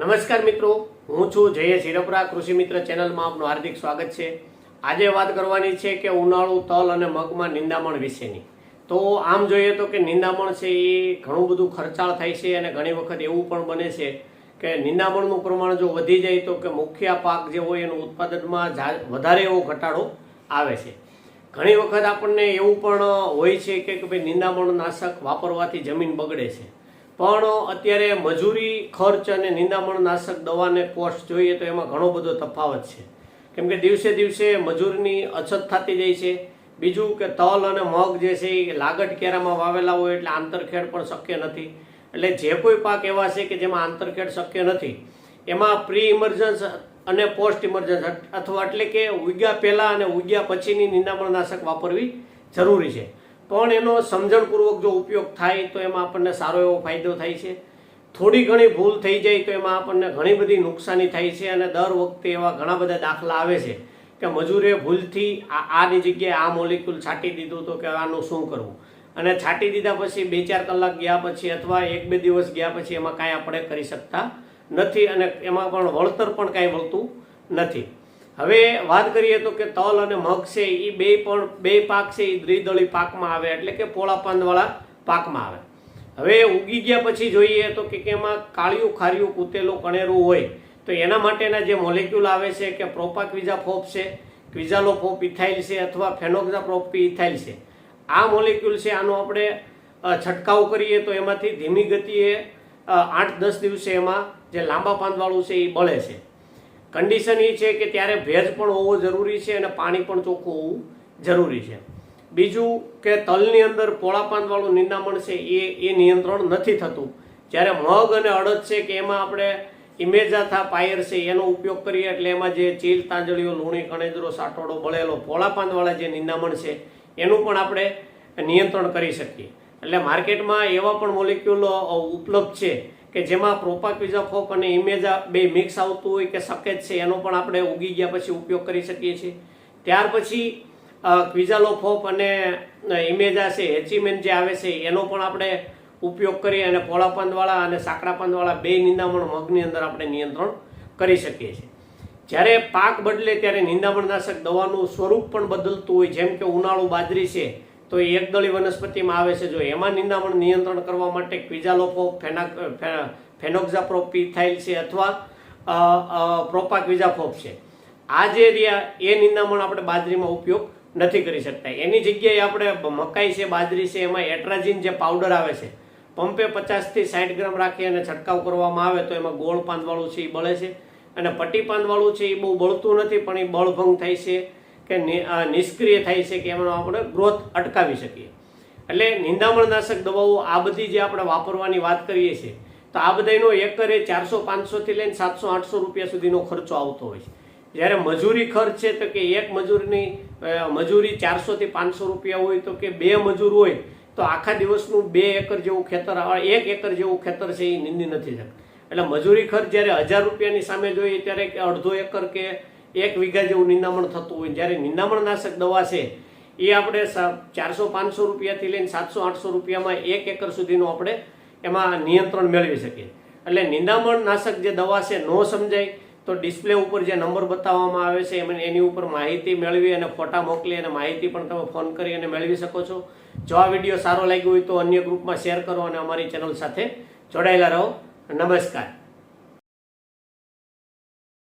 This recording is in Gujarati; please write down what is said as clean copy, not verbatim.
નમસ્કાર મિત્રો, હું છું જયેશ હિરપરા. કૃષિ મિત્ર ચેનલમાં આપનું હાર્દિક સ્વાગત છે. આજે વાત કરવાની છે કે ઉનાળુ તલ અને મગમાં નિંદામણ વિશેની. તો આમ જોઈએ તો કે નિંદામણ છે એ ઘણું બધું ખર્ચાળ થાય છે અને ઘણી વખત એવું પણ બને છે કે નિંદામણનું પ્રમાણ જો વધી જાય તો કે મુખ્ય પાક જે હોય એનું ઉત્પાદનમાં વધારે એવો ઘટાડો આવે છે. ઘણી વખત આપણને એવું પણ હોય છે કે ભાઈ નિંદામણ નાશક વાપરવાથી જમીન બગડે છે, પણ અત્યારે મજૂરી ખર્ચ અને નિંદામણ નાશક દવાને કોસ્ટ જોઈએ તો એમાં ઘણો બધો તફાવત છે. કેમ કે દિવસે દિવસે મજૂરની અછત થતી જાય છે. બીજું કે તલ અને મગ જે છે એ લાગટ ક્યારામાં વાવેલા હોય એટલે આંતરખેડ પણ શક્ય નથી. એટલે જે કોઈ પાક એવા છે કે જેમાં આંતરખેડ શક્ય નથી એમાં પ્રી ઇમર્જન્સ અને પોસ્ટ ઇમર્જન્સ અથવા એટલે કે ઉગ્યા પહેલાં અને ઉગ્યા પછીની નિંદામણ નાશક વાપરવી જરૂરી છે. પણ એનો સમજણપૂર્વક જો ઉપયોગ થાય તો એમાં આપણને સારો એવો ફાયદો થાય છે. થોડી ઘણી ભૂલ થઈ જાય તો એમાં આપણને ઘણી બધી નુકસાની થાય છે અને દર વખતે એવા ઘણા બધા દાખલા આવે છે કે મજૂરે ભૂલથી આની જગ્યાએ આ મોલિક્યુલ છાંટી દીધું તો કે આનું શું કરવું, અને છાંટી દીધા પછી 2-4 કલાક ગયા પછી અથવા 1-2 દિવસ ગયા પછી એમાં કાંઈ આપણે કરી શકતા નથી અને એમાં પણ વળતર પણ કાંઈ મળતું નથી. હવે વાત કરીએ તો કે તલ અને મગ છે એ બે પાક છે એ દ્વિદળી પાકમાં આવે, એટલે કે પોળા પાંદવાળા પાકમાં આવે. હવે ઉગી ગયા પછી જોઈએ તો કે એમાં કાળિયું ખારિયું કૂટેલું કણેરું હોય તો એના માટેના જે મોલેક્યુલ આવે છે કે પ્રોપાક્વિઝાફોપ છે, ક્વિઝાલોફોપ ઇથાઇલ છે અથવા ફેનોક્ઝાપ્રોપી ઇથાઇલ છે. આ મોલેક્યુલ છે આનો આપણે છંટકાવ કરીએ તો એમાંથી ધીમી ગતિએ 8-10 દિવસે એમાં જે લાંબા પાંદવાળું છે એ બળે છે. કન્ડિશન એ છે કે ત્યારે ભેજ પણ હોવો જરૂરી છે અને પાણી પણ ચોખ્ખું હોવું જરૂરી છે. બીજું કે તલની અંદર પોળા પાંદવાળું નિંદામણ છે એ નિયંત્રણ નથી થતું. જ્યારે મગ અને અડદ છે કે એમાં આપણે ઇમેજાથા પાયર છે એનો ઉપયોગ કરીએ એટલે એમાં જે ચીલ તાંજળીઓ લુણી કણેજરો સાટોડો બળેલો પોળા પાંદવાળા જે નિંદામણ છે એનું પણ આપણે નિયંત્રણ કરી શકીએ. એટલે માર્કેટમાં એવા પણ મોલિક્યુલો ઉપલબ્ધ છે કે જેમાં પ્રોપાક્વિઝાફોપ અને ઇમેજા બે મિક્સ આવતું હોય કે સકેજ છે એનો પણ આપણે ઉગી ગયા પછી ઉપયોગ કરી શકીએ છીએ. ત્યાર પછી ક્વિઝાલોફોપ અને ઇમેજા છે હેચીમેન જે આવે છે એનો પણ આપણે ઉપયોગ કરી અને પોળા પાંદવાળા અને સાંકડા પાંદવાળા બે નિંદામણ મગની અંદર આપણે નિયંત્રણ કરી શકીએ છીએ. જ્યારે પાક બદલે ત્યારે નિંદામણ નાશક દવાનું સ્વરૂપ પણ બદલતું હોય. જેમ કે ઉનાળુ બાજરી છે તો એ એકદળી વનસ્પતિમાં આવે છે. જો એમાં નિંદામણ નિયંત્રણ કરવા માટે ક્વિઝાલોફોપ, ફેનોક્ઝાપ્રોપી ઇથાઇલ છે અથવા પ્રોપાક્વિઝાફોપ છે, આ જે રહ્યા એ નિંદામણ આપણે બાજરીમાં ઉપયોગ નથી કરી શકતા. એની જગ્યાએ આપણે મકાઈ છે, બાજરી છે, એમાં એટ્રાજીન જે પાવડર આવે છે પંપે 50 થી 60 ગ્રામ રાખી અને છંટકાવ કરવામાં આવે તો એમાં ગોળ પાંદવાળું છે એ બળે છે અને પટ્ટી પાંદવાળું છે એ બહુ બળતું નથી પણ એ બળભંગ થાય છે કે નિષ્ક્રિય થાય છે કે એમાં આપણે ગ્રોથ અટકાવી શકીએ. એટલે નિંદામણ નાશક દવાઓ આ બધી જે આપણે વાપરવાની વાત કરીએ છીએ તો આ બધાનો એકરે 400-500 થી લઈને 700-800 રૂપિયા સુધીનો ખર્ચો આવતો હોય છે. જ્યારે મજૂરી ખર્ચ છે તો કે એક મજૂરની મજૂરી 400 થી 500 રૂપિયા હોય તો કે 2 મજૂર હોય તો આખા દિવસનું 2 એકર જેવું ખેતર, 1 એકર જેવું ખેતર છે એ નીંદી નથી શકતું. એટલે મજૂરી ખર્ચ જ્યારે 1000 રૂપિયાની સામે જોઈએ ત્યારે અડધો એકર કે 1 વીઘા જેવું નિંદામણ થતું હોય. જ્યારે નિંદામણ નાશક દવા છે એ આપણે 400-500 રૂપિયાથી લઈને 700-800 રૂપિયામાં 1 એકર સુધીનું આપણે એમાં નિયંત્રણ મેળવી શકીએ. એટલે નિંદામણ નાશક જે દવા છે ન સમજાય તો ડિસ્પ્લે ઉપર જે નંબર બતાવવામાં આવે છે એની ઉપર માહિતી મેળવી અને ફોટા મોકલી અને માહિતી પણ તમે ફોન કરી અને મેળવી શકો છો. જો આ વિડીયો સારો લાગ્યો હોય તો અન્ય ગ્રુપમાં શેર કરો અને અમારી ચેનલ સાથે જોડાયેલા રહો. નમસ્કાર.